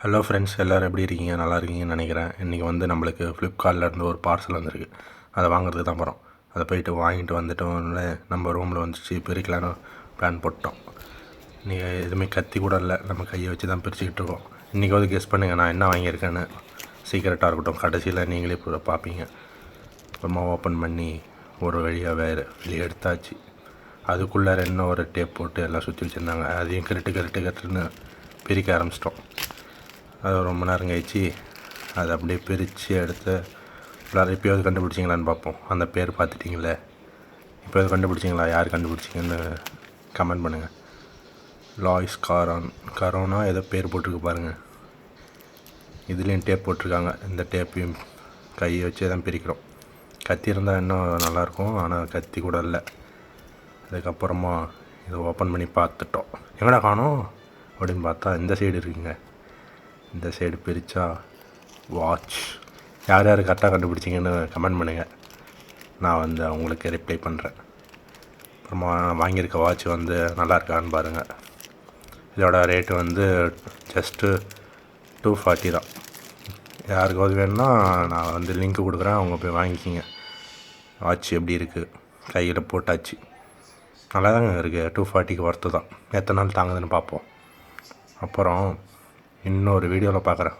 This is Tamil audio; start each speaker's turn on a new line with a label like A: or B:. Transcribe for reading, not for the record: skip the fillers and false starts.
A: ஹலோ ஃப்ரெண்ட்ஸ், எல்லோரும் எப்படி இருக்கீங்க? நல்லா இருக்கீங்கன்னு நினைக்கிறேன். இன்றைக்கி வந்து நம்மளுக்கு ஃப்ளிப்கார்ட்லேருந்து ஒரு பார்சல் வந்திருக்கு. அதை வாங்குறதுக்கு தான் போகிறோம். அதை போயிட்டு வாங்கிட்டு வந்துட்டோம்ல, நம்ம ரூமில் வந்துச்சு பிரிக்கலான்னு பிளான் போட்டோம். நீங்கள் எதுவுமே கத்தி கூட இல்லை, நம்ம கையை வச்சு தான் பிரிச்சுக்கிட்டு இருக்கோம். இன்றைக்கி வந்து கெஸ் பண்ணுங்கள் நான் என்ன வாங்கியிருக்கேன்னு. சீக்கிரட்டாக இருக்கட்டும், கடைசியில் நீங்களே பார்ப்பீங்க. அப்புறமா ஓப்பன் பண்ணி ஒரு வழியாக வெளியே எடுத்தாச்சு. அதுக்குள்ளே இன்னும் ஒரு டேப் போட்டு எல்லாம் சுற்றி வச்சுருந்தாங்க. அதையும் கரெக்டுன்னு பிரிக்க ஆரம்பிச்சிட்டோம். அது ரொம்ப நேரம் கழிச்சு அதை அப்படியே பிரித்து எடுத்து இப்போயாவது கண்டுபிடிச்சிங்களான்னு பார்ப்போம். அந்த பேர் பார்த்துட்டிங்களே, இப்போயாவது கண்டுபிடிச்சிங்களா? யார் கண்டுபிடிச்சிங்கன்னு கமெண்ட் பண்ணுங்கள். லாய்ஸ் கரோனா ஏதோ பேர் போட்டிருக்கு பாருங்கள். இதுலேயும் டேப் போட்டிருக்காங்க. இந்த டேப்பையும் கையை வச்சு தான் பிரிக்கிறோம். கத்தி இருந்தால் இன்னும் நல்லாயிருக்கும், ஆனால் கத்தி கூட இல்லை. அதுக்கப்புறமா இதை ஓப்பன் பண்ணி பார்த்துட்டோம். எங்கடா காணோம் அப்படின்னு பார்த்தா இந்த சைடு இருக்குங்க. இந்த சைடு பிரித்தா வாட்ச். யார் யார் கரெக்டாக கண்டுபிடிச்சிங்கன்னு கமெண்ட் பண்ணுங்கள். நான் வந்து அவங்களுக்கு ரிப்ளை பண்ணுறேன். அப்புறமா வாங்கியிருக்க வாட்ச் வந்து நல்லா இருக்கான்னு பாருங்கள். இதோட ரேட்டு வந்து ஜஸ்ட்டு 240 தான். யாருக்காவது வேணும்னா நான் வந்து லிங்க்கு கொடுக்குறேன், அவங்க போய் வாங்கிக்கிங்க. வாட்ச் எப்படி இருக்குது? கையில் போட்டாச்சு. நல்லா தாங்க இருக்குது. 240க்கு ஒர்த்து தான். எத்தனை நாள் தாங்குதுன்னு பார்ப்போம். அப்புறம் இன்னொரு வீடியோவில் பார்க்குறேன்.